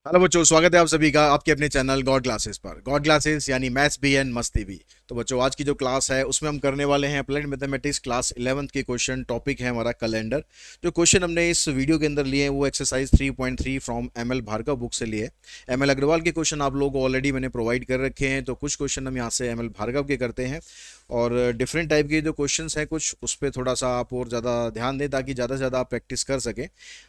Hello बच्चों, स्वागत है आप सभी का आपके अपने चैनल गॉड क्लासेस पर। गॉड क्लासेस यानी मैथ्स भी एंड मस्ती भी। तो बच्चों, आज की जो क्लास है उसमें हम करने वाले हैं अप्लाइड मैथमेटिक्स क्लास 11th के क्वेश्चन। टॉपिक है हमारा कैलेंडर। जो क्वेश्चन हमने इस वीडियो के अंदर लिए हैं वो exercise 3.3 from ML Bhargava book से लिए। एमएल अग्रवाल के क्वेश्चन आप लोगों को ऑलरेडी मैंने प्रोवाइड कर रखे हैं, तो कुछ क्वेश्चन हम यहाँ से एमएल भार्गव के करते हैं। और डिफरेंट टाइप के जो क्वेश्चंस हैं कुछ उस पर थोड़ा सा आप और ज़्यादा ध्यान दें ताकि ज़्यादा से ज़्यादा आप प्रैक्टिस कर सकें।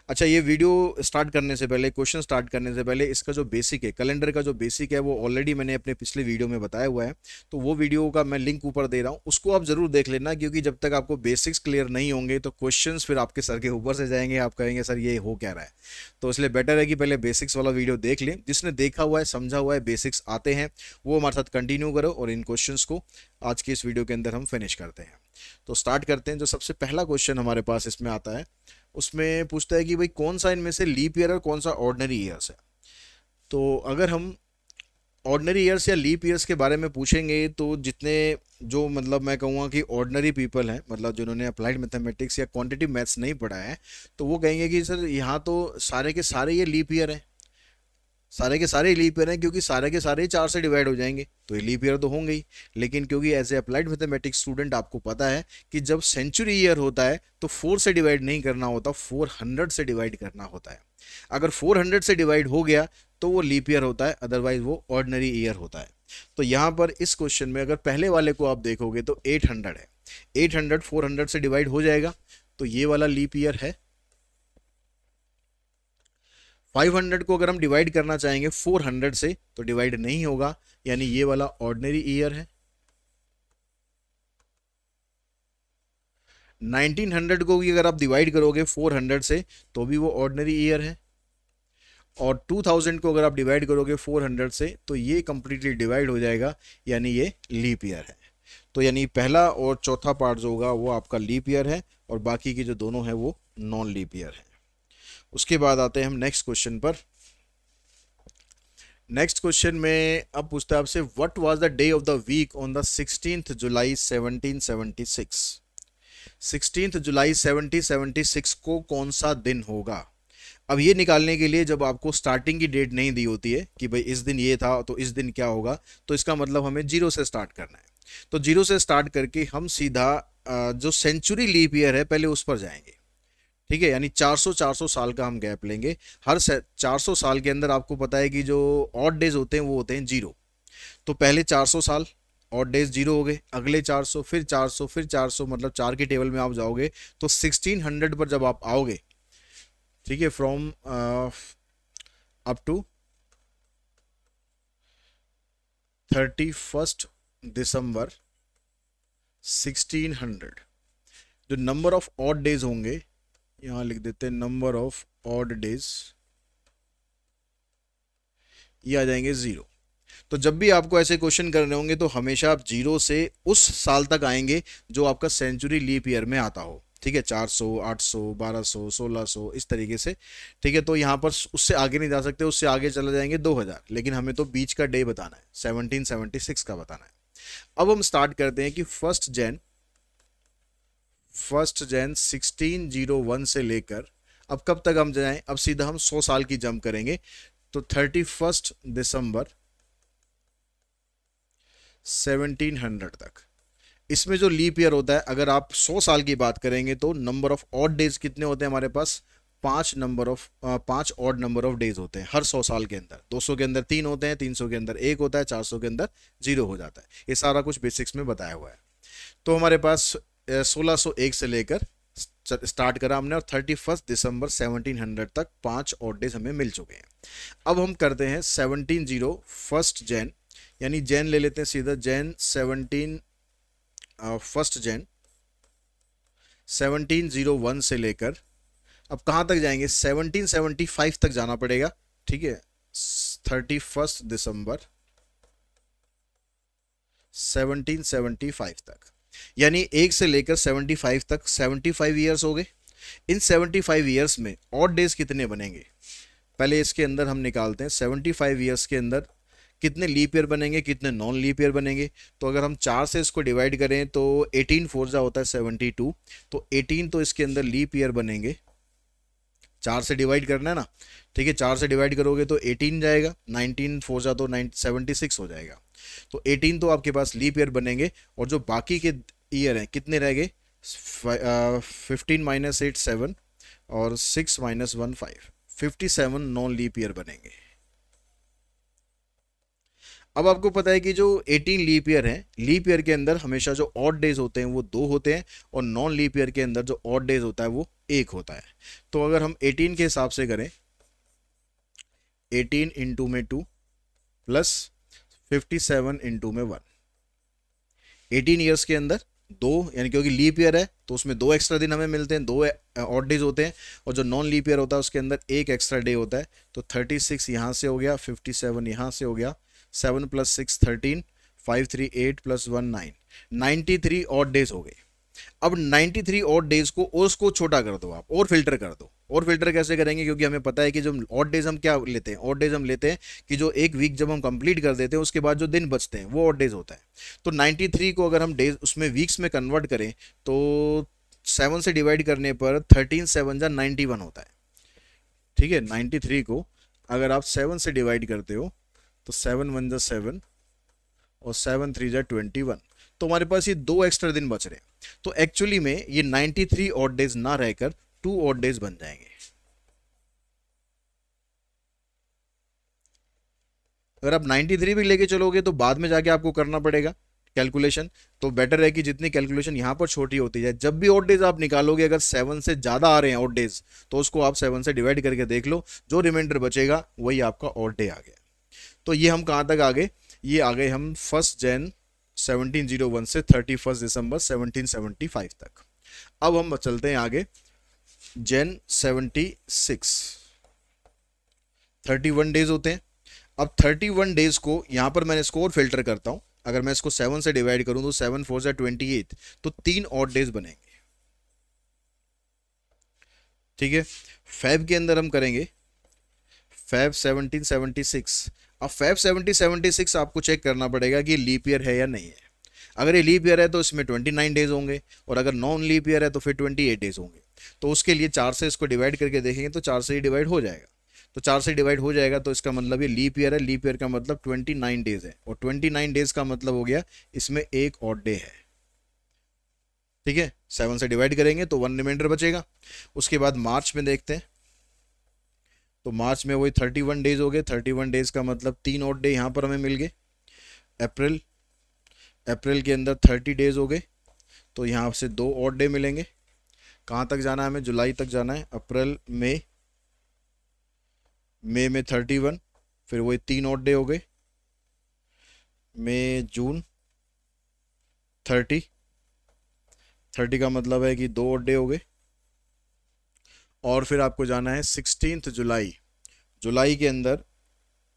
अच्छा, ये वीडियो स्टार्ट करने से पहले, क्वेश्चन स्टार्ट करने से पहले, इसका जो बेसिक है कैलेंडर का, जो बेसिक है वो ऑलरेडी मैंने अपने पिछले वीडियो में बताया हुआ है। तो वो वीडियो का मैं लिंक ऊपर दे रहा हूँ, उसको आप जरूर देख लेना, क्योंकि जब तक आपको बेसिक्स क्लियर नहीं होंगे तो क्वेश्चंस फिर आपके सर के ऊपर से जाएंगे, आप कहेंगे सर ये हो क्या रहा है। तो इसलिए बेटर है कि पहले बेसिक्स वाला वीडियो देख लें। जिसने देखा हुआ है, समझा हुआ है, बेसिक्स आते हैं, वो हमारे साथ कंटिन्यू करो और इन क्वेश्चंस को आज की इस वीडियो के अंदर हम फिनिश करते हैं। तो स्टार्ट करते हैं। जो सबसे पहला क्वेश्चन हमारे पास इसमें आता है, उसमें पूछता है कि भाई कौन सा इनमें से लीप ईयर और कौन सा ऑर्डिनरी ईयर्स है। तो अगर हम ऑर्डिनरी ईयर्स या लीप ईयर्स के बारे में पूछेंगे तो जितने, जो मतलब मैं कहूँगा कि ऑर्डिनरी पीपल हैं, मतलब जिन्होंने अप्लाइड मैथमेटिक्स या क्वांटिटिव मैथ्स नहीं पढ़ा है, तो वो कहेंगे कि सर यहाँ तो सारे के सारे ये लीप ईयर हैं, सारे के सारे लीप ईयर हैं, क्योंकि सारे के सारे 4 से डिवाइड हो जाएंगे तो ये लीप ईयर तो होंगे ही। लेकिन क्योंकि as a applied mathematics student आपको पता है कि जब सेंचुरी ईयर होता है तो 4 से डिवाइड नहीं करना होता, 400 से डिवाइड करना होता है। अगर 400 से डिवाइड हो गया तो वो लीप ईयर होता है, अदरवाइज वो ऑर्डिनरी ईयर होता है। तो यहाँ पर इस क्वेश्चन में अगर पहले वाले को आप देखोगे तो 800 है, 800 400 से डिवाइड हो जाएगा तो ये वाला लीप ईयर है। 500 को अगर हम डिवाइड करना चाहेंगे 400 से तो डिवाइड नहीं होगा, यानी ये वाला ऑर्डिनरी ईयर है। 1900 को भी अगर आप डिवाइड करोगे 400 से तो भी वो ऑर्डिनरी ईयर है। और 2000 को अगर आप डिवाइड करोगे 400 से तो ये कंप्लीटली डिवाइड हो जाएगा, यानी ये लीप ईयर है। तो यानी पहला और चौथा पार्ट जो होगा वो आपका लीप ईयर है, और बाकी की जो दोनों है वो नॉन लीप ईयर है। उसके बाद आते हैं हम नेक्स्ट क्वेश्चन पर। नेक्स्ट क्वेश्चन में अब पूछता है आपसे, what was the day of the week on the 16th July 1776। 16th जुलाई 1776 को कौन सा दिन होगा। अब ये निकालने के लिए जब आपको स्टार्टिंग की डेट नहीं दी होती है कि भाई इस दिन ये था तो इस दिन क्या होगा, तो इसका मतलब हमें जीरो से स्टार्ट करना है। तो जीरो से स्टार्ट करके हम सीधा जो सेंचुरी लीप ईयर है पहले उस पर जाएंगे। ठीक है, यानी 400 साल का हम गैप लेंगे। हर 400 साल के अंदर आपको पता है कि जो ऑड डेज होते हैं वो होते हैं जीरो। तो पहले 400 साल ऑड डेज जीरो हो गए, अगले 400, फिर 400, फिर 400, मतलब 4 के टेबल में आप जाओगे तो 1600 पर जब आप आओगे, ठीक है, फ्रॉम अप टू 31 दिसंबर 1600, जो नंबर ऑफ ऑड डेज होंगे, यहां लिख देते हैं नंबर ऑफ ऑड डेज, ये आ जाएंगे जीरो। तो जब भी आपको ऐसे क्वेश्चन करने होंगे तो हमेशा आप जीरो से उस साल तक आएंगे जो आपका सेंचुरी लीप ईयर में आता हो। ठीक है, 400, 800, 1200, 1600, इस तरीके से। ठीक है, तो यहाँ पर उससे आगे नहीं जा सकते, उससे आगे चले जाएंगे 2000, लेकिन हमें तो बीच का डे बताना है, 1776 का बताना है। अब हम स्टार्ट करते हैं कि फर्स्ट जैन 1601 से लेकर अब कब तक हम जाएं। अब सीधा हम 100 साल की जंप करेंगे, तो 31 दिसंबर 1700 तक। इसमें जो लीप ईयर होता है, अगर आप 100 साल की बात करेंगे तो नंबर ऑफ ऑड डेज कितने होते हैं हमारे पास, 5 ऑड नंबर ऑफ डेज होते हैं हर 100 साल के अंदर। 200 के अंदर 3 होते हैं, 300 के अंदर 1 होता है, 400 के अंदर 0 हो जाता है। ये सारा कुछ बेसिक्स में बताया हुआ है। तो हमारे पास 1601 से लेकर स्टार्ट करा हमने, और 31 दिसंबर 1700 तक 5 ऑड डेज हमें मिल चुके हैं। अब हम करते हैं 17 फर्स्ट जैन, यानी जैन ले लेते हैं सीधा, जैन 1701 से लेकर अब कहाँ तक जाएंगे, 1775 तक जाना पड़ेगा। ठीक है, 31 दिसंबर 1775 तक, यानी 1 से लेकर 75 तक 75 ईयर्स हो गए। इन 75 ईयर्स में ऑड डेज कितने बनेंगे, पहले इसके अंदर हम निकालते हैं। 75 ईयर्स के अंदर कितने लीप ईयर बनेंगे, कितने नॉन लीप ईयर बनेंगे। तो अगर हम 4 से इसको डिवाइड करें तो 18 फोर जा होता है 72, तो 18 तो इसके अंदर लीप ईयर बनेंगे 4 से डिवाइड करना है ना, ठीक है, 4 से डिवाइड करोगे तो 18 जाएगा, 19 4 जा तो 76 हो जाएगा। तो 18 तो आपके पास लीप ईयर बनेंगे, और जो बाकी के ईयर हैं कितने रह गए, 15 माइनस 8 7, और 6 माइनस 1 5, 57 नॉन लीप ईयर बनेंगे। अब आपको पता है कि जो 18 लीप ईयर है, लीप ईयर के अंदर हमेशा जो ऑड डेज होते हैं वो 2 होते हैं, और नॉन लीप ईयर के अंदर जो ऑड डेज होता है वो 1 होता है। तो अगर हम 18 के हिसाब से करें, 18 इंटू में 2 प्लस 57 इंटू में 1, 18 ईयर्स के अंदर 2, यानी क्योंकि लीप ईयर है तो उसमें 2 एक्स्ट्रा दिन हमें मिलते हैं, 2 ऑड डेज होते हैं, और जो नॉन लीप ईयर होता है उसके अंदर 1 एक्स्ट्रा डे होता है। तो 36 यहाँ से हो गया, 57 यहाँ से हो गया, 7 प्लस 6 13, 5 3 8 प्लस 1 9, 93 ऑड डेज हो गए। अब 93 ऑड डेज को और उसको छोटा कर दो आप, और फिल्टर कर दो। और फिल्टर कैसे करेंगे, क्योंकि हमें पता है कि जो ऑड डेज हम क्या लेते हैं, ऑड डेज हम लेते हैं कि जो एक वीक जब हम कंप्लीट कर देते हैं उसके बाद जो दिन बचते हैं वो ऑड डेज होता है। तो 93 को अगर हम डेज उसमें वीक्स में कन्वर्ट करें तो 7 से डिवाइड करने पर 13 7 जा 91 होता है, ठीक है। 93 को अगर आप 7 से डिवाइड करते हो तो 7 1 जा 7, और 7 3 जा 21, तो हमारे पास ये 2 एक्स्ट्रा दिन बच रहे हैं। तो एक्चुअली में ये 93 ऑड डेज ना रहकर 2 ऑड डेज बन जाएंगे। अगर आप 93 भी लेके चलोगे तो बाद में जाके आपको करना पड़ेगा कैलकुलेशन, तो बेटर है कि जितनी कैलकुलेशन यहाँ पर छोटी होती जाए, जब भी ऑड डेज आप निकालोगे अगर 7 से ज़्यादा आ रहे हैं ऑड डेज तो उसको आप 7 से डिवाइड करके देख लो, जो रिमाइंडर बचेगा वही आपका ऑड डे आ गया। तो ये हम कहाँ तक आ गए, ये आ गए हम 1 जन 1701 से 31 दिसंबर 1775 तक। अब हम चलते हैं आगे, जन 76 31 डेज होते हैं। अब 31 डेज को यहाँ पर मैंने इसको और फिल्टर करता हूँ, अगर मैं इसको 7 से डिवाइड करूँ तो 7 4 से 28, तो 3 ऑड डेज बनेंगे, ठीक है। फेब के अंदर हम करेंगे फेब 1776। अब फेब 1776 आपको चेक करना पड़ेगा कि लीप ईयर है या नहीं है। अगर ये लीप ईयर है तो इसमें 29 डेज होंगे, और अगर नॉन लीप ईयर है तो फिर 28 डेज होंगे। तो उसके लिए 4 से इसको डिवाइड करके देखेंगे तो 4 से ही डिवाइड हो जाएगा। तो 4 से डिवाइड हो जाएगा तो इसका मतलब ये लीप ईयर है, लीप ईयर का मतलब 29 डेज है, और 29 डेज का मतलब हो गया इसमें एक ऑड डे है, ठीक है। 7 से डिवाइड करेंगे तो 1 रिमाइंडर बचेगा। उसके बाद मार्च में देखते हैं, तो मार्च में वही 31 डेज हो गए, 31 डेज का मतलब 3 ऑड डे यहाँ पर हमें मिल गए। अप्रैल, अप्रैल के अंदर 30 डेज हो गए, तो यहाँ से 2 ऑड डे मिलेंगे। कहाँ तक जाना है हमें, जुलाई तक जाना है। अप्रैल मई, मई में 31, फिर वही 3 ऑड डे हो गए। मई जून 30, 30 का मतलब है कि 2 ऑड डे हो गए। और फिर आपको जाना है 16 जुलाई, जुलाई के अंदर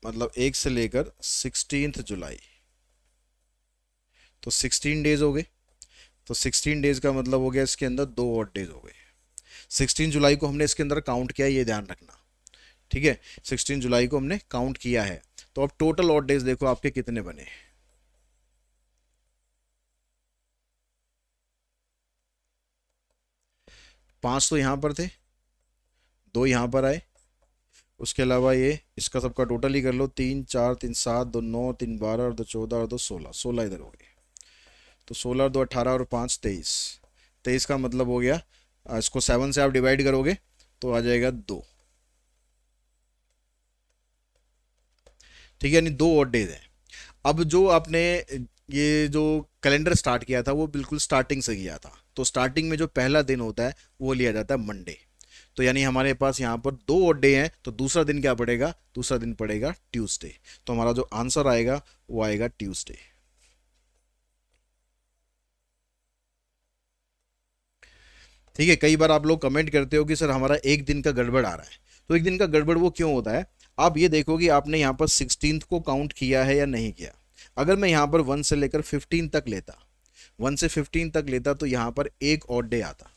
मतलब 1 से लेकर 16 जुलाई, तो 16 डेज हो गए। तो 16 डेज का मतलब हो गया इसके अंदर 2 ऑड डेज हो गए। 16 जुलाई को हमने इसके अंदर काउंट किया, ये ध्यान रखना, ठीक है। 16 जुलाई को हमने काउंट किया है। तो अब टोटल ऑड डेज देखो आपके कितने बने, पांच तो यहां पर थे, 2 यहां पर आए, उसके अलावा ये इसका सबका टोटल ही कर लो, 3 4 3 7 2 9 3 12 और 2 14 और 2 16, 16 इधर हो गए। तो 16 2 18 और 5 23, 23 का मतलब हो गया, इसको 7 से आप डिवाइड करोगे तो आ जाएगा 2, ठीक है, यानी 2 ऑड डेज है। अब जो आपने ये जो कैलेंडर स्टार्ट किया था वो बिल्कुल स्टार्टिंग से किया था, तो स्टार्टिंग में जो पहला दिन होता है वो लिया जाता है मंडे। तो यानी हमारे पास यहाँ पर 2 ऑड डे हैं, तो दूसरा दिन क्या पड़ेगा, दूसरा दिन पड़ेगा ट्यूसडे। तो हमारा जो आंसर आएगा वो आएगा ट्यूसडे। ठीक है, कई बार आप लोग कमेंट करते हो कि सर हमारा एक दिन का गड़बड़ आ रहा है, तो एक दिन का गड़बड़ वो क्यों होता है, आप ये देखो कि आपने यहाँ पर 16 को काउंट किया है या नहीं किया। अगर मैं यहाँ पर 1 से लेकर 15 तक लेता, 1 से 15 तक लेता तो यहाँ पर एक ऑड डे आता।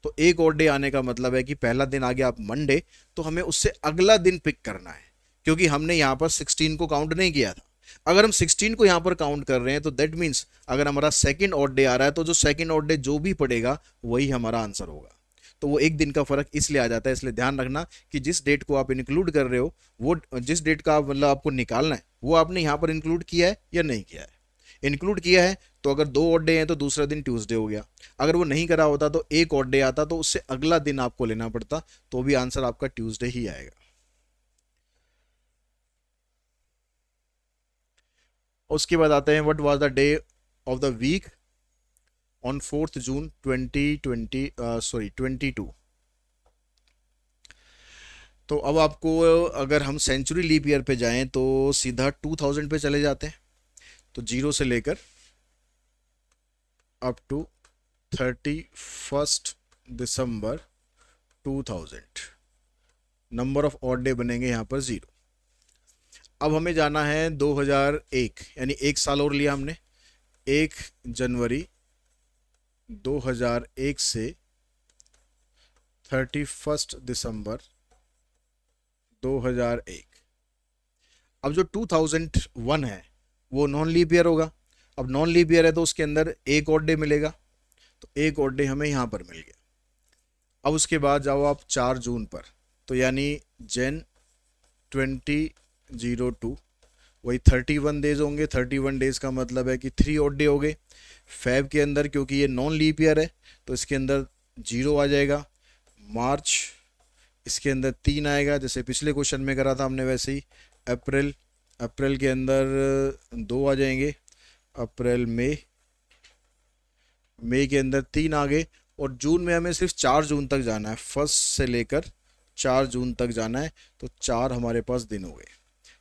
तो एक और डे आने का मतलब है कि पहला दिन आ गया आप मंडे, तो हमें उससे अगला दिन पिक करना है, क्योंकि हमने यहाँ पर 16 को काउंट नहीं किया था। अगर हम 16 को यहाँ पर काउंट कर रहे हैं तो दैट मीन्स अगर हमारा सेकंड ऑड डे आ रहा है तो जो सेकंड ऑड डे जो भी पड़ेगा वही हमारा आंसर होगा। तो वो एक दिन का फर्क इसलिए आ जाता है। इसलिए ध्यान रखना कि जिस डेट को आप इंक्लूड कर रहे हो, वो जिस डेट का मतलब आपको निकालना है, वो आपने यहाँ पर इंक्लूड किया है या नहीं किया है। इंक्लूड किया है तो अगर 2 ऑड डे हैं तो दूसरा दिन ट्यूसडे हो गया। अगर वो नहीं करा होता तो 1 ऑड डे आता, तो उससे अगला दिन आपको लेना पड़ता, तो भी आंसर आपका ट्यूसडे ही आएगा। उसके बाद आते हैं, what was the day of the week on 4 June 2022। तो अब आपको, अगर हम सेंचुरी लीप ईयर पे जाएं तो सीधा 2000 पे चले जाते हैं। तो 0 से लेकर अप टू 31 दिसंबर 2000, नंबर ऑफ ऑड डे बनेंगे यहाँ पर 0। अब हमें जाना है 2001, यानी 1 साल और लिया हमने। 1 जनवरी 2001 से 31 दिसंबर 2001। अब जो 2001 है वो नॉन लीप ईयर होगा। अब नॉन लीप ईयर है तो उसके अंदर 1 ऑड डे मिलेगा, तो 1 ऑड डे हमें यहाँ पर मिल गया। अब उसके बाद जाओ आप 4 जून पर, तो यानी जैन 2002, वही 31 डेज होंगे। 31 डेज का मतलब है कि 3 ऑड डे हो गए। फेब के अंदर, क्योंकि ये नॉन लीप ईयर है तो इसके अंदर 0 आ जाएगा। मार्च, इसके अंदर 3 आएगा, जैसे पिछले क्वेश्चन में करा था हमने वैसे ही। अप्रैल, अप्रैल के अंदर 2 आ जाएंगे। अप्रैल, मई के अंदर 3 आ गए। और जून में हमें सिर्फ 4 जून तक जाना है, 1 से लेकर 4 जून तक जाना है, तो 4 हमारे पास दिन हो गए।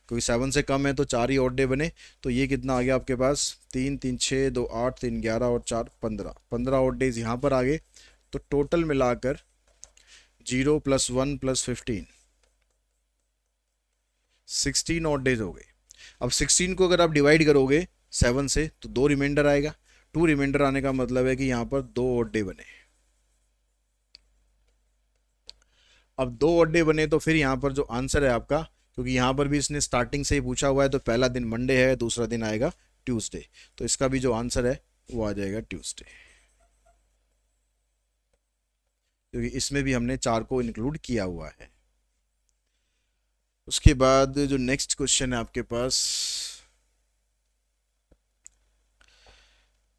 क्योंकि 7 से कम है तो 4 ही ऑड डे बने। तो ये कितना आ गया आपके पास, 3 3 6 2 8 3 11 और 4 15, 15 ऑड डेज यहाँ पर आ गए। तो टोटल मिलाकर 0 + 1 + 15, 16 ऑड डेज हो गए। अब 16 को अगर आप डिवाइड करोगे 7 से तो 2 रिमाइंडर आएगा। 2 रिमाइंडर आने का मतलब है कि यहाँ पर 2 ऑड डे बने। अब 2 ऑड डे बने तो फिर यहाँ पर जो आंसर है आपका, क्योंकि यहाँ पर भी इसने स्टार्टिंग से ही पूछा हुआ है, तो पहला दिन मंडे है, दूसरा दिन आएगा ट्यूसडे, तो इसका भी जो आंसर है वो आ जाएगा ट्यूसडे, क्योंकि इसमें भी हमने 4 को इंक्लूड किया हुआ है। उसके बाद जो नेक्स्ट क्वेश्चन है आपके पास,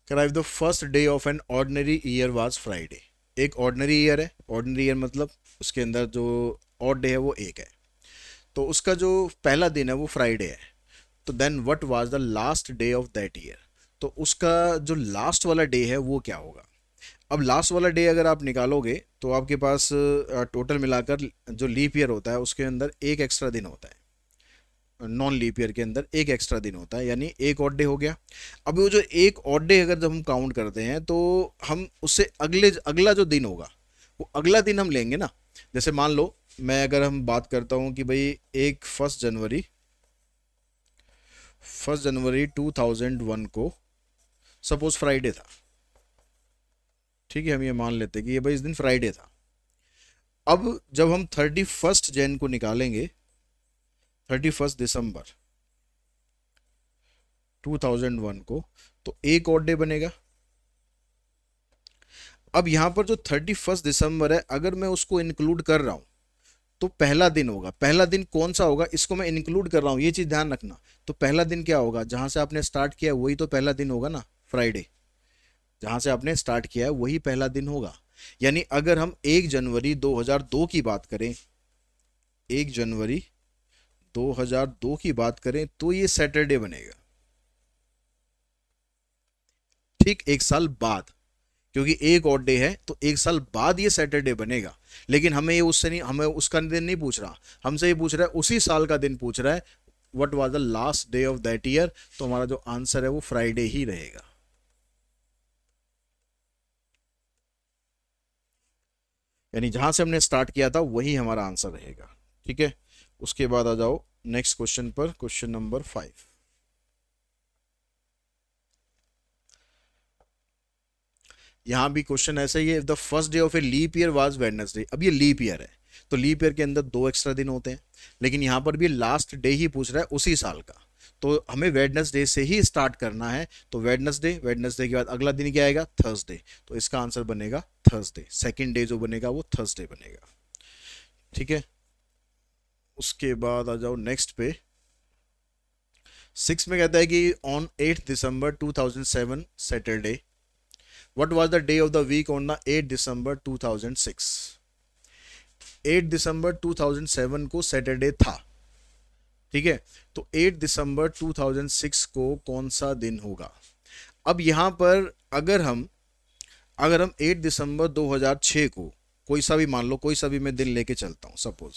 कराइव the first day of an ordinary year was Friday. एक ऑर्डिनरी ईयर है, ऑर्डिनरी ईयर मतलब उसके अंदर जो ऑड डे है वो 1 है, तो उसका जो पहला दिन है वो फ्राइडे है। तो then what was the last day of that year, तो उसका जो लास्ट वाला डे है वो क्या होगा। अब लास्ट वाला डे अगर आप निकालोगे तो आपके पास टोटल मिलाकर जो लीप ईयर होता है उसके अंदर 1 एक्स्ट्रा दिन होता है, नॉन लीप ईयर के अंदर 1 एक्स्ट्रा दिन होता है, यानी 1 ऑड डे हो गया। अब वो जो 1 ऑड डे अगर जब हम काउंट करते हैं तो हम उससे अगला जो दिन होगा वो अगला दिन हम लेंगे ना। जैसे मान लो मैं अगर हम बात करता हूँ कि भाई 1 जनवरी 2001 को सपोज फ्राइडे था, ठीक है, हम ये मान लेते हैं कि ये भाई इस दिन फ्राइडे था। अब जब हम 31 जैन को निकालेंगे, 31 दिसंबर 2001 को, तो 1 ऑड डे बनेगा। अब यहां पर जो 31 दिसंबर है अगर मैं उसको इंक्लूड कर रहा हूं तो पहला दिन होगा। पहला दिन कौन सा होगा, इसको मैं इंक्लूड कर रहा हूं, ये चीज ध्यान रखना। तो पहला दिन क्या होगा, जहां से आपने स्टार्ट किया वही तो पहला दिन होगा ना, फ्राइडे जहां से आपने स्टार्ट किया है वही पहला दिन होगा। यानी अगर हम 1 जनवरी 2002 की बात करें, 1 जनवरी 2002 की बात करें तो ये सैटरडे बनेगा, ठीक 1 साल बाद, क्योंकि 1 ऑड डे है तो 1 साल बाद ये सैटरडे बनेगा। लेकिन हमें ये उससे नहीं, हमें उसका दिन नहीं पूछ रहा, हमसे ये पूछ रहा है उसी साल का दिन पूछ रहा है, what was the last day of that year. तो हमारा जो आंसर है वो फ्राइडे ही रहेगा। यानी जहां से हमने स्टार्ट किया था वही हमारा आंसर रहेगा, ठीक है। उसके बाद आ जाओ नेक्स्ट क्वेश्चन पर, क्वेश्चन नंबर 5। यहां भी क्वेश्चन ऐसा ही है, the first day of a leap year was Wednesday. अब ये लीप ईयर है तो लीप ईयर के अंदर 2 एक्स्ट्रा दिन होते हैं, लेकिन यहां पर भी लास्ट डे ही पूछ रहा है उसी साल का, तो हमें वेडनेसडे से ही स्टार्ट करना है। तो वेडनेसडे, वेडनेसडे के बाद अगला दिन क्या आएगा, थर्सडे। तो इसका आंसर बनेगा थर्सडे, सेकेंड डे जो बनेगा वो थर्सडे बनेगा। ठीक है, उसके बाद आ जाओ नेक्स्ट पे। 6 में कहता है कि on 8 December 2007 Saturday, what was the day of the week on the 8 December 2006। 8 दिसंबर 2007 को सैटरडे था। ठीक है, तो 8 दिसंबर 2006 को कौन सा दिन होगा। अब यहां पर अगर हम 8 दिसंबर 2006 को कोई सा भी मान लो, कोई सा भी मैं दिन लेके चलता हूं, सपोज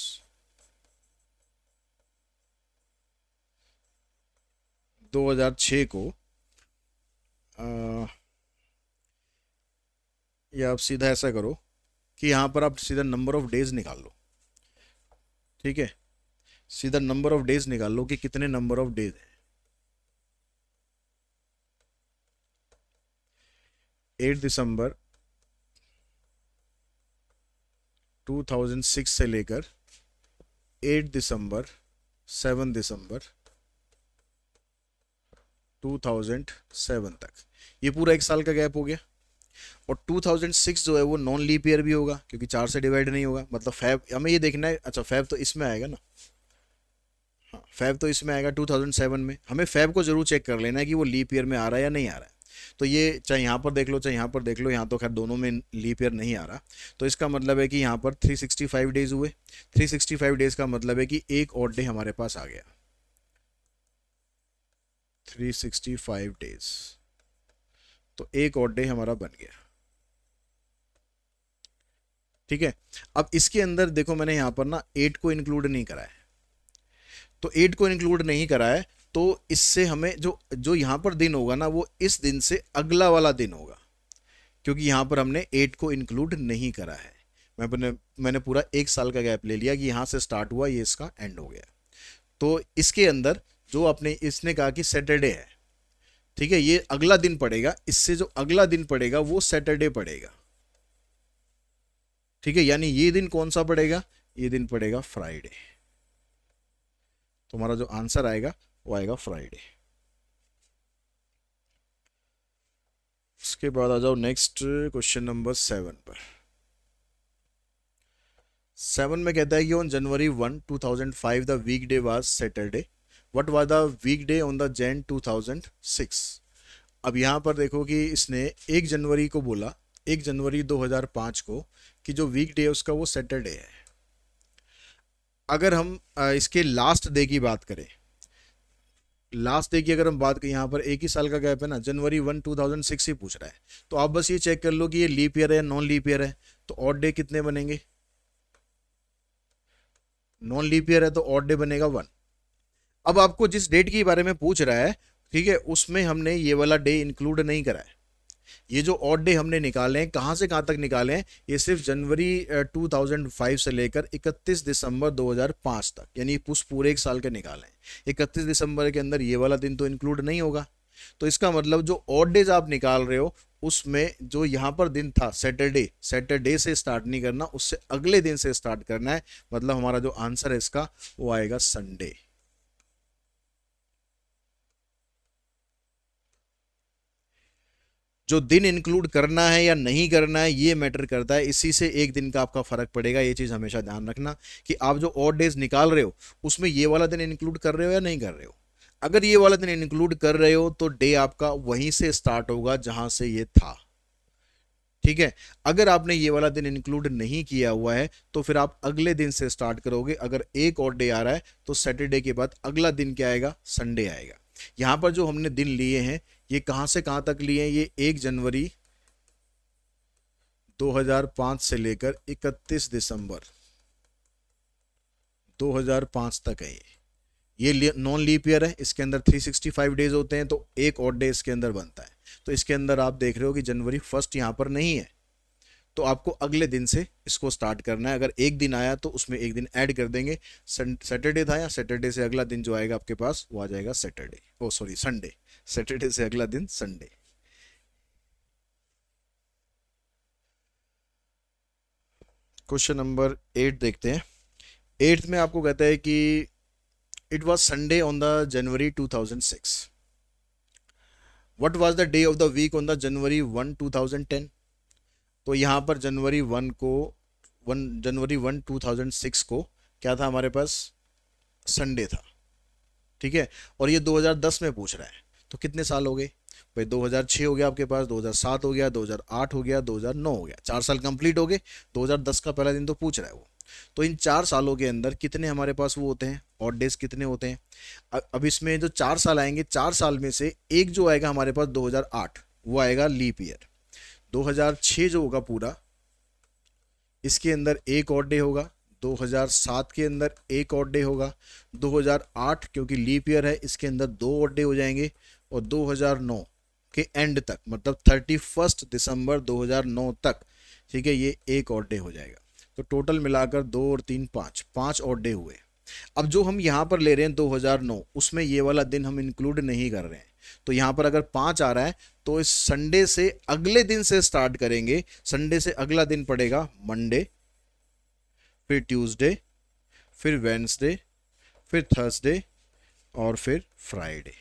2006 को, या आप सीधा ऐसा करो कि यहां पर आप सीधा नंबर ऑफ डेज निकाल लो। ठीक है, सीधा नंबर ऑफ डेज निकाल लो कि कितने नंबर ऑफ डेज हैं। 8 दिसंबर 2006 से लेकर 8 दिसंबर 7 दिसंबर 2007 तक, ये पूरा एक साल का गैप हो गया। और 2006 जो है वो नॉन लीप ईयर भी होगा, क्योंकि 4 से डिवाइड नहीं होगा, मतलब फैब हमें ये देखना है। अच्छा, फैब तो इसमें आएगा ना, हाँ फैब तो इसमें आएगा 2007 में। हमें फैब को जरूर चेक कर लेना है कि वो लीप ईयर में आ रहा है या नहीं आ रहा है। तो ये चाहे यहाँ पर देख लो चाहे यहाँ पर देख लो, यहाँ तो खैर दोनों में लीप ईयर नहीं आ रहा। तो इसका मतलब है कि यहाँ पर 365 डेज हुए। 365 डेज का मतलब है कि एक और डे हमारे पास आ गया, 365 डेज, तो एक और डे हमारा बन गया। ठीक है, अब इसके अंदर देखो मैंने यहाँ पर ना 8 को इंक्लूड नहीं करा है। तो 8 को इंक्लूड नहीं करा है, तो इससे हमें जो जो यहाँ पर दिन होगा ना, वो इस दिन से अगला वाला दिन होगा, क्योंकि यहाँ पर हमने 8 को इंक्लूड नहीं करा है। मैंने पूरा एक साल का गैप ले लिया कि यहाँ से स्टार्ट हुआ, ये इसका एंड हो गया। तो इसके अंदर जो अपने इसने कहा कि सैटरडे है, ठीक है, ये अगला दिन पड़ेगा, इससे जो अगला दिन पड़ेगा वो सैटरडे पड़ेगा। ठीक है, यानी ये दिन कौन सा पड़ेगा, ये दिन पड़ेगा फ्राइडे। तो हमारा जो आंसर आएगा वो आएगा फ्राइडे। उसके बाद आ जाओ नेक्स्ट क्वेश्चन नंबर 7 पर। 7 में कहता है कि on January 1 2005 the week day was Saturday, what was the week day on the Jan 2006। अब यहाँ पर देखो कि इसने 1 जनवरी को बोला, 1 जनवरी 2005 को, कि जो वीक डे है उसका वो सैटरडे है। अगर हम इसके लास्ट डे की बात करें, लास्ट डे की अगर हम बात करें, यहाँ पर एक ही साल का गैप है ना, जनवरी 1 2006 ही पूछ रहा है। तो आप बस ये चेक कर लो कि ये लीप ईयर है या नॉन लीप ईयर है। तो ऑड डे कितने बनेंगे, नॉन लीप ईयर है तो ऑड डे बनेगा 1। अब आपको जिस डेट के बारे में पूछ रहा है, ठीक है, उसमें हमने ये वाला डे इंक्लूड नहीं करा है। ये जो ऑड डे हमने निकाले हैं, कहाँ से कहाँ तक निकाले हैं, ये सिर्फ जनवरी 2005 से लेकर 31 दिसंबर 2005 तक, यानी उस पूरे एक साल के निकाले हैं। 31 दिसंबर के अंदर ये वाला दिन तो इंक्लूड नहीं होगा। तो इसका मतलब जो ऑड डेज आप निकाल रहे हो, उसमें जो यहाँ पर दिन था सैटरडे, सैटरडे से स्टार्ट नहीं करना, उससे अगले दिन से स्टार्ट करना है। मतलब हमारा जो आंसर है इसका वो आएगा संडे। जो दिन इंक्लूड करना है या नहीं करना है ये मैटर करता है, इसी से एक दिन का आपका फर्क पड़ेगा। ये चीज हमेशा ध्यान रखना कि आप जो ऑड डेज निकाल रहे हो उसमें ये वाला दिन इंक्लूड कर रहे हो या नहीं कर रहे हो। अगर ये वाला दिन इंक्लूड कर रहे हो तो डे आपका वहीं से स्टार्ट होगा जहां से ये था। ठीक है, अगर आपने ये वाला दिन इंक्लूड नहीं किया हुआ है तो फिर आप अगले दिन से स्टार्ट करोगे। अगर एक और डे आ रहा है तो सैटरडे के बाद अगला दिन क्या आएगा, संडे आएगा। यहां पर जो हमने दिन लिए हैं ये कहां से कहां तक लिए हैं, ये 1 जनवरी 2005 से लेकर 31 दिसंबर 2005 तक है। ये नॉन लीप ईयर है, इसके अंदर 365 डेज होते हैं, तो एक और डे इसके अंदर बनता है। तो इसके अंदर आप देख रहे हो कि जनवरी 1 यहाँ पर नहीं है, तो आपको अगले दिन से इसको स्टार्ट करना है। अगर एक दिन आया तो उसमें एक दिन ऐड कर देंगे। सैटरडे था, या सैटरडे से अगला दिन जो आएगा आपके पास वो आ जाएगा सैटरडे, ओ सॉरी संडे। सैटरडे से अगला दिन संडे। क्वेश्चन नंबर 8 देखते हैं। 8th में आपको कहता है कि It was Sunday on the January 2006. What was the day of the week on the January 1, 2010? तो यहाँ पर जनवरी 1 2006 को क्या था हमारे पास? संडे था। ठीक है, और ये 2010 में पूछ रहा है, तो कितने साल हो गए भाई? 2006 हो गया आपके पास, 2007 हो गया, 2008 हो गया, 2009 हो गया, 4 साल कंप्लीट हो गए। 2010 का पहला दिन तो पूछ रहा है वो। तो इन 4 सालों के अंदर कितने हमारे पास वो होते हैं, ऑड डेज कितने होते हैं? अब इसमें जो 4 साल आएंगे, 4 साल में से एक जो आएगा हमारे पास 2008, वो आएगा लीप ईयर। 2006 जो होगा पूरा, इसके अंदर एक ऑड डे होगा। 2007 के अंदर एक ऑड डे होगा। 2008 क्योंकि लीप ईयर है, इसके अंदर 2 ऑड डे हो जाएंगे। और 2009 के एंड तक, मतलब 31 दिसंबर 2009 तक, ठीक है, ये एक ऑड डे हो जाएगा। तो टोटल मिलाकर 2 और 3 5 ऑड डे हुए। अब जो हम यहाँ पर ले रहे हैं 2009, उसमें ये वाला दिन हम इंक्लूड नहीं कर रहे हैं। तो यहाँ पर अगर 5 आ रहा है तो इस संडे से अगले दिन से स्टार्ट करेंगे। संडे से अगला दिन पड़ेगा मंडे, फिर ट्यूसडे, फिर वेडनेसडे, फिर थर्सडे और फिर फ्राइडे।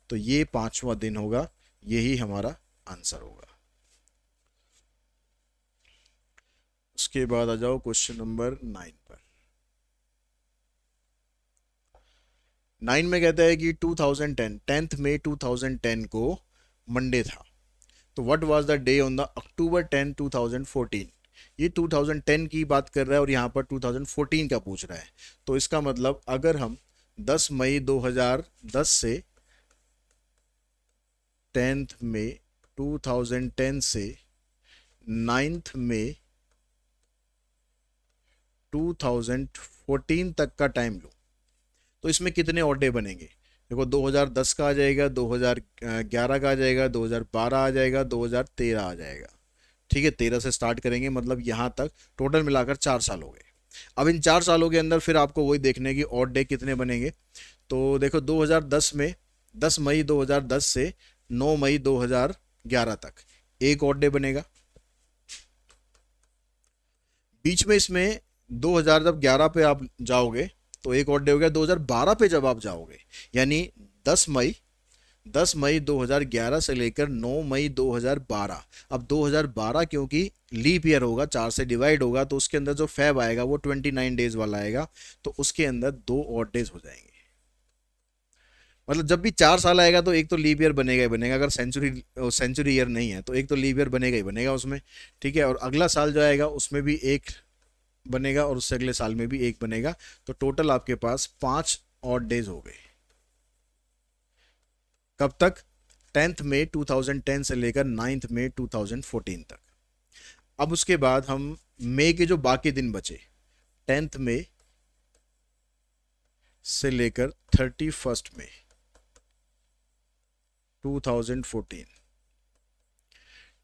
तो ये 5वां दिन होगा, यही हमारा आंसर होगा। उसके बाद आ जाओ क्वेश्चन नंबर 9 पर। 9 में कहता है कि 2010 10th मई 2010 को मंडे था। तो what was the day on the October 10 2014? ये 2010 की बात कर रहा है और यहाँ पर 2014 का पूछ रहा है। तो इसका मतलब अगर हम 10 मई 2010 से 10th मई 2010 से 9th मई 2014 तक का टाइम लो, तो इसमें कितने ऑड डे बनेंगे? देखो 2010 का आ जाएगा, 2011 का आ जाएगा, 2012 आ जाएगा, 2013 आ जाएगा। ठीक है, 13 से स्टार्ट करेंगे, मतलब यहाँ तक टोटल मिलाकर 4 साल हो गए। अब इन 4 सालों के अंदर फिर आपको वही देखने की ऑड डे कितने बनेंगे। तो देखो 2010 में 10 मई 2010 से 9 मई 2011 तक एक ऑड डे बनेगा। बीच में इसमें 2011 पे आप जाओगे तो एक ऑड डे हो गया। 2012 पे जब आप जाओगे, यानी 10 मई 2011 से लेकर 9 मई 2012। अब 2012 क्योंकि लीप ईयर होगा, 4 से डिवाइड होगा, तो उसके अंदर जो फेब आएगा वो 29 डेज वाला आएगा। तो उसके अंदर 2 ऑड डेज हो जाएंगे। मतलब जब भी 4 साल आएगा तो एक तो लीप ईयर बनेगा ही बनेगा। अगर सेंचुरी ईयर नहीं है तो एक तो लीप ईयर बनेगा ही बनेगा उसमें। ठीक है, और अगला साल जो आएगा उसमें भी एक बनेगा और उससे अगले साल में भी एक बनेगा। तो टोटल आपके पास 5 ऑड डेज हो गए। कब तक? 10th मई 2010 से लेकर 9th मई 2014 तक। अब उसके बाद हम मई के जो बाकी दिन बचे, 10th मई से लेकर 31 मई 2014।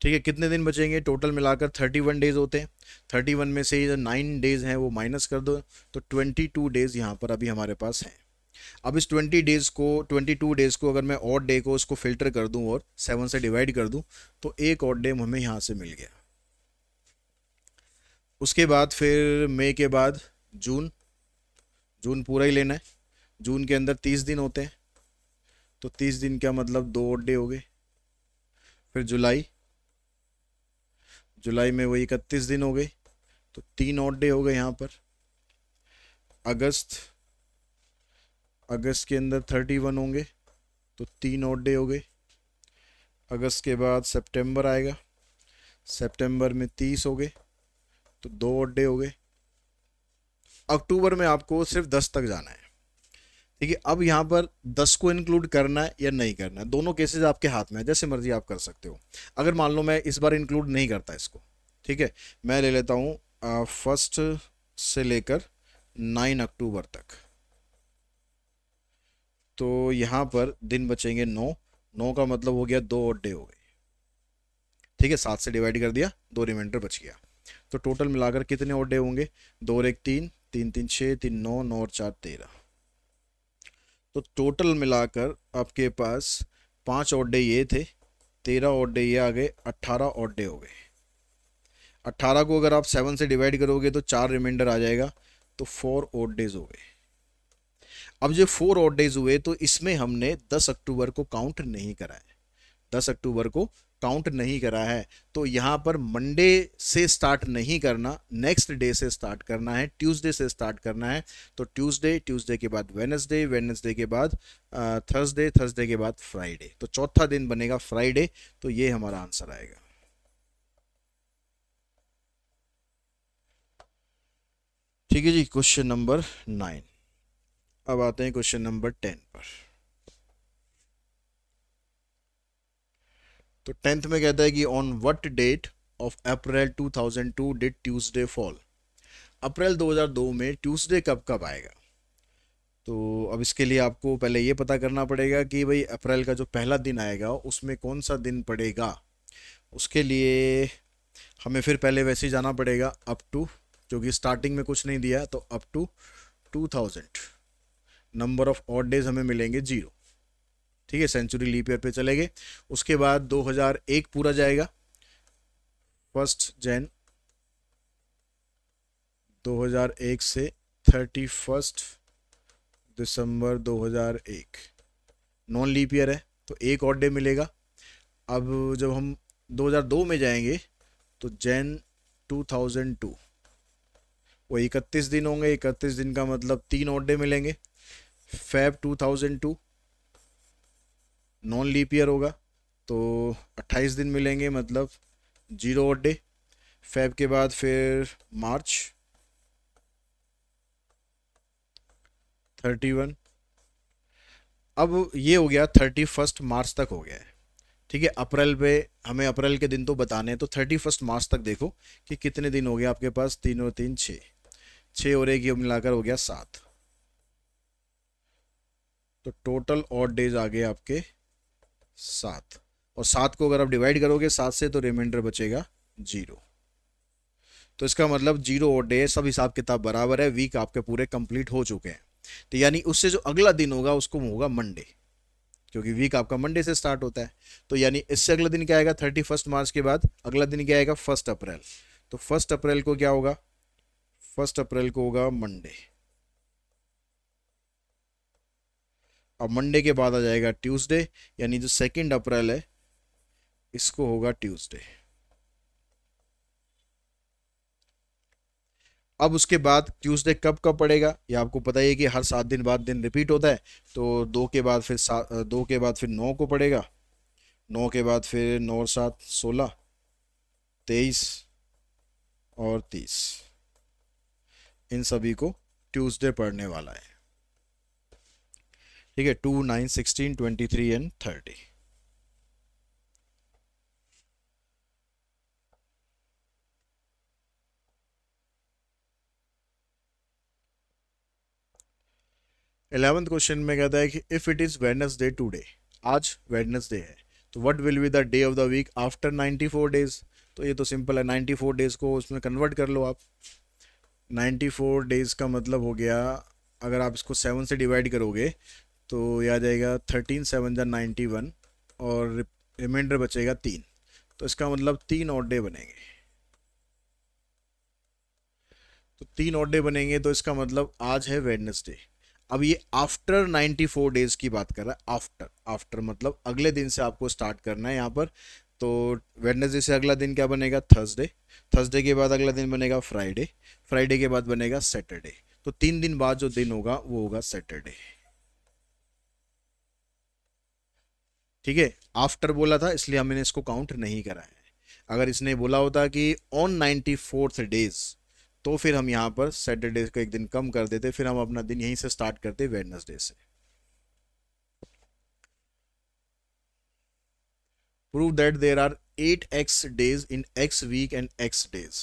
ठीक है, कितने दिन बचेंगे? टोटल मिलाकर 31 डेज होते हैं। 31 में से जो 9 डेज हैं वो माइनस कर दो, तो 22 डेज यहाँ पर अभी हमारे पास हैं। अब इस 22 डेज को अगर मैं ऑड डे को उसको फिल्टर कर दूं और 7 से डिवाइड कर दूं, तो एक ऑड डे हमें यहाँ से मिल गया। उसके बाद फिर मई के बाद जून पूरा ही लेना है। जून के अंदर 30 दिन होते हैं, तो 30 दिन का मतलब 2 ऑड डे हो गए। फिर जुलाई में वही 31 दिन हो गए, तो 3 ऑड डे हो गए यहाँ पर। अगस्त के अंदर 31 होंगे, तो 3 ऑड डे हो गए। अगस्त के बाद सितंबर आएगा, सितंबर में 30 हो गए, तो 2 ऑड डे हो गए। अक्टूबर में आपको सिर्फ 10 तक जाना है। ठीक है, अब यहाँ पर 10 को इंक्लूड करना है या नहीं करना है, दोनों केसेस आपके हाथ में है, जैसे मर्जी आप कर सकते हो। अगर मान लो मैं इस बार इंक्लूड नहीं करता इसको, ठीक है, मैं ले लेता हूँ 1 से लेकर 9 अक्टूबर तक, तो यहाँ पर दिन बचेंगे 9 का मतलब हो गया 2 ऑड डे हो गए। ठीक है, 7 से डिवाइड कर दिया, 2 रिमाइंडर बच गया। तो टोटल मिलाकर कितने ऑड डे होंगे? 2 और 1 3, 3 3 6, 3 9, 9 और 4 13। तो टोटल मिलाकर आपके पास 5 ऑड डे ये थे, 13 ऑड डे ये आ गए, 18 ऑड डे हो गए। 18 को अगर आप 7 से डिवाइड करोगे तो 4 रिमाइंडर आ जाएगा, तो 4 ऑड डेज हो गए। अब जो 4 ऑड डेज हुए तो इसमें हमने 10 अक्टूबर को काउंट नहीं करा है, 10 अक्टूबर को काउंट नहीं करा है। तो यहाँ पर मंडे से स्टार्ट नहीं करना, नेक्स्ट डे से स्टार्ट करना है, ट्यूसडे से स्टार्ट करना है। तो ट्यूसडे, ट्यूसडे के बाद वेडनेसडे, वेडनेसडे के बाद थर्सडे, थर्सडे के बाद फ्राइडे, तो चौथा दिन बनेगा फ्राइडे। तो ये हमारा आंसर आएगा। ठीक है जी, क्वेश्चन नंबर 9। अब आते हैं क्वेश्चन नंबर 10 पर। तो 10th में कहता है कि on what date of April 2002 did Tuesday fall. April 2002 में ट्यूसडे कब कब आएगा। तो अब इसके लिए आपको पहले ये पता करना पड़ेगा कि भाई अप्रैल का जो पहला दिन आएगा उसमें कौन सा दिन पड़ेगा। उसके लिए हमें फिर पहले वैसे ही जाना पड़ेगा अप टू, क्योंकि स्टार्टिंग में कुछ नहीं दिया, तो up to 2000 number of odd days हमें मिलेंगे 0। ठीक है, सेंचुरी लीप ईयर पे चलेंगे। उसके बाद 2001 पूरा जाएगा, 1 जनवरी 2001 से 31 दिसंबर 2001 नॉन लीप ईयर है, तो एक ऑड डे मिलेगा। अब जब हम 2002 में जाएंगे तो जैन 2002, वो 31 दिन होंगे, 31 दिन का मतलब 3 ऑड डे मिलेंगे। फेब 2002 नॉन लीप ईयर होगा, तो 28 दिन मिलेंगे, मतलब 0 ऑड डे। फेब के बाद फिर मार्च 31। अब ये हो गया 31 मार्च तक हो गया है। ठीक है, अप्रैल पे हमें अप्रैल के दिन तो बताने हैं, तो 31 मार्च तक देखो कि कितने दिन हो गए आपके पास। 3 और 3 6, 6 और 1 ये मिलाकर हो गया 7। तो टोटल ऑड डेज आ गए आपके 7, और 7 को अगर आप डिवाइड करोगे 7 से तो रिमाइंडर बचेगा 0। तो इसका मतलब 0 ऑड डे, सब हिसाब किताब बराबर है, वीक आपके पूरे कंप्लीट हो चुके हैं। तो यानी उससे जो अगला दिन होगा उसको होगा मंडे, क्योंकि वीक आपका मंडे से स्टार्ट होता है। तो यानी इससे अगला दिन क्या आएगा, 31 मार्च के बाद अगला दिन क्या आएगा, 1 अप्रैल। तो 1 अप्रैल को क्या होगा, 1 अप्रैल को होगा मंडे। अब मंडे के बाद आ जाएगा ट्यूसडे, यानी जो 2 अप्रैल है इसको होगा ट्यूसडे। अब उसके बाद ट्यूसडे कब कब पड़ेगा, ये आपको पता ही है कि हर 7 दिन बाद दिन रिपीट होता है। तो 2 के बाद फिर 9 को पड़ेगा, 9 के बाद फिर 9 और 7 16, 23 और 30, इन सभी को ट्यूसडे पढ़ने वाला है। ठीक है, 2 9 16 23 एंड 30। इलेवंथ क्वेश्चन में कहता है कि if it is Wednesday today, आज वेडनेसडे है, तो what will be the day of the week after 94 days. तो ये तो सिंपल है, 94 डेज को उसमें कन्वर्ट कर लो आप। 94 डेज का मतलब हो गया, अगर आप इसको 7 से डिवाइड करोगे तो ये आ जाएगा 13 7 जा 91, और रिमाइंडर बचेगा 3। तो इसका मतलब 3 ऑड डे बनेंगे। तो 3 ऑड डे बनेंगे, तो इसका मतलब आज है वेडनेसडे। अब ये आफ्टर 94 डेज की बात कर रहा है, आफ्टर, आफ्टर मतलब अगले दिन से आपको स्टार्ट करना है यहाँ पर। तो वेडनेसडे से अगला दिन क्या बनेगा, थर्सडे। थर्सडे के बाद अगला दिन बनेगा फ्राइडे। फ्राइडे के बाद बनेगा सैटरडे। तो 3 दिन बाद जो दिन होगा वो होगा सैटरडे। ठीक है, आफ्टर बोला था इसलिए हमने इसको काउंट नहीं करा है। अगर इसने बोला होता कि ऑन 94th डेज, तो फिर हम यहाँ पर सैटरडे का एक दिन कम कर देते, फिर हम अपना दिन यहीं से स्टार्ट करते वेडनेसडे से। Prove that there are 8x days in x week and x days.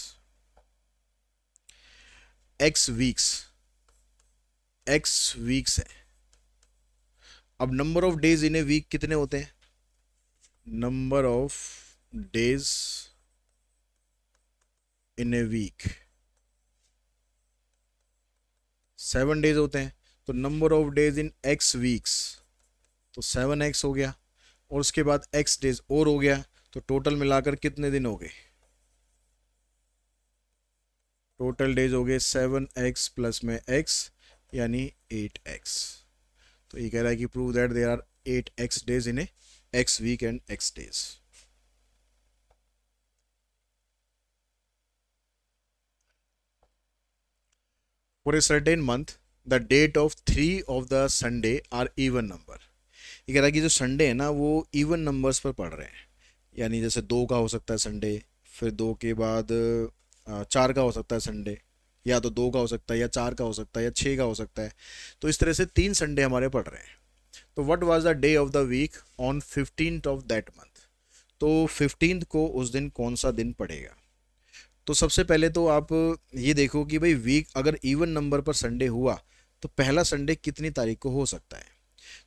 x weeks, x weeks है। अब number of days in a week कितने होते हैं, number of days in a week 7 days होते हैं। तो number of days in x weeks, तो 7x हो गया, और उसके बाद x डेज और हो गया। तो टोटल मिलाकर कितने दिन हो गए, टोटल डेज हो गए 7x प्लस में x, यानी 8x। तो ये कह रहा है कि prove that there are 8 x days in a x week and x days. For a certain month the date of 3 of the Sunday are even number. ये कह रहा है कि जो संडे है ना वो इवन नंबर्स पर पड़ रहे हैं, यानी जैसे 2 का हो सकता है संडे, फिर 2 के बाद 4 का हो सकता है संडे, या तो 2 का हो सकता है, या 4 का हो सकता है, या 6 का हो सकता है। तो इस तरह से 3 संडे हमारे पड़ रहे हैं। तो what was the day of the week on 15th of that month. तो 15th को उस दिन कौन सा दिन पड़ेगा। तो सबसे पहले तो आप ये देखो कि भाई वीक अगर इवन नंबर पर संडे हुआ तो पहला संडे कितनी तारीख को हो सकता है।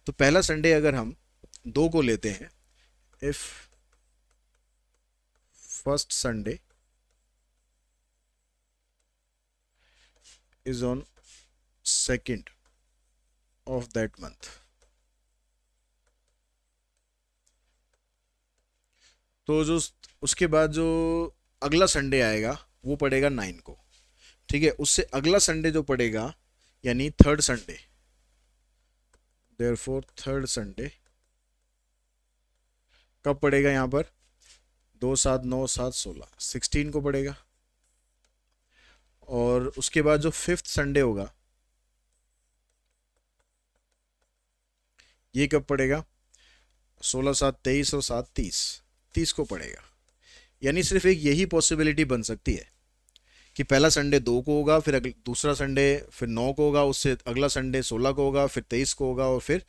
तो पहला संडे अगर हम 2 को लेते हैं, if first Sunday is on 2nd of that month, तो जो उसके बाद जो अगला संडे आएगा वो पड़ेगा 9 को, ठीक है। उससे अगला संडे जो पड़ेगा यानी third Sunday, therefore third Sunday कब पड़ेगा यहाँ पर, 2 7 9 7 16 16 को पड़ेगा। और उसके बाद जो फिफ्थ संडे होगा ये कब पड़ेगा, 16 7 23 और 7 30 30 को पड़ेगा। यानी सिर्फ एक यही पॉसिबिलिटी बन सकती है कि पहला संडे 2 को होगा, फिर दूसरा संडे फिर 9 को होगा, उससे अगला संडे 16 को होगा, फिर 23 को होगा, और फिर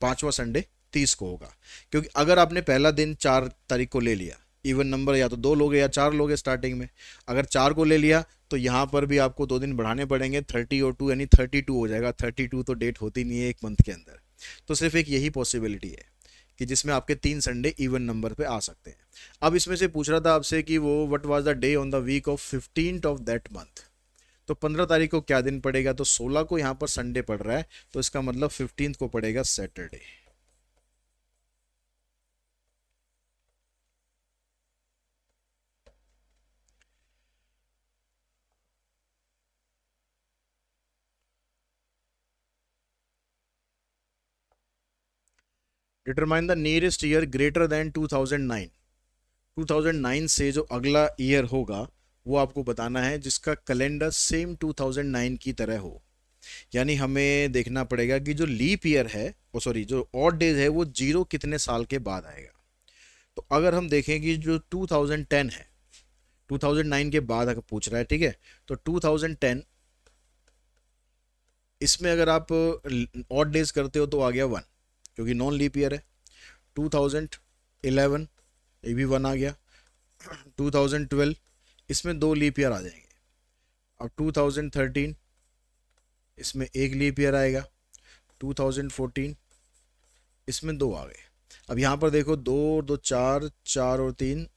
पांचवा संडे 30 को होगा। क्योंकि अगर आपने पहला दिन 4 तारीख को ले लिया, इवन नंबर या तो 2 लोगे या 4 लोगे स्टार्टिंग में, अगर 4 को ले लिया तो यहाँ पर भी आपको 2 दिन बढ़ाने पड़ेंगे, 30 और 2 यानी 32 हो जाएगा। 32 तो डेट होती नहीं है एक मंथ के अंदर। तो सिर्फ एक यही पॉसिबिलिटी है कि जिसमें आपके 3 संडे इवन नंबर पे आ सकते हैं। अब इसमें से पूछ रहा था आपसे कि वो what was the day on the week of 15th of that month. तो 15 तारीख को क्या दिन पड़ेगा, तो 16 को यहाँ पर संडे पड़ रहा है, तो इसका मतलब 15th को पड़ेगा Saturday. Determine the nearest year greater than 2009। 2009 से जो अगला ईयर होगा वो आपको बताना है जिसका कैलेंडर सेम 2009 की तरह हो। यानी हमें देखना पड़ेगा कि जो लीप ईयर है, वो सॉरी जो ऑड डेज है वो 0 कितने साल के बाद आएगा। तो अगर हम देखें कि जो 2010 है, 2009 के बाद अगर पूछ रहा है, ठीक है, तो 2010 इसमें अगर आप ऑड डेज करते हो तो आ गया 1, क्योंकि नॉन लीप ईयर है। 2011 ये भी 1 आ गया। 2012 इसमें 2 लीप ईयर आ जाएंगे। अब 2013 इसमें 1 लीप ईयर आएगा। 2014 इसमें 2 आ गए। अब यहाँ पर देखो 2 2 4 4 और 3,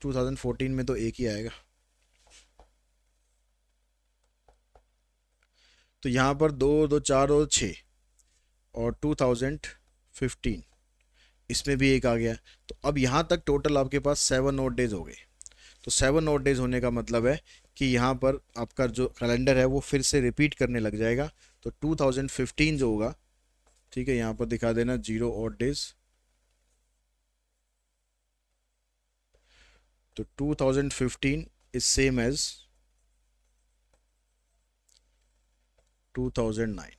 2014 में तो 1 ही आएगा। तो यहाँ पर 2 2 4 और 6 और 2015 इसमें भी 1 आ गया। तो अब यहाँ तक टोटल आपके पास 7 ऑड डेज हो गए। तो 7 ऑड डेज होने का मतलब है कि यहाँ पर आपका जो कैलेंडर है वो फिर से रिपीट करने लग जाएगा। तो 2015 जो होगा, ठीक है, यहाँ पर दिखा देना 0 ऑड डेज। तो 2015 इज सेम एज 2009।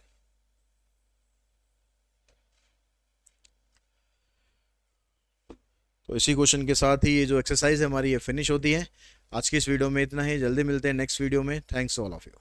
तो इसी क्वेश्चन के साथ ही ये जो एक्सरसाइज है हमारी ये फिनिश होती है। आज की इस वीडियो में इतना ही। जल्दी मिलते हैं नेक्स्ट वीडियो में। Thanks all of you.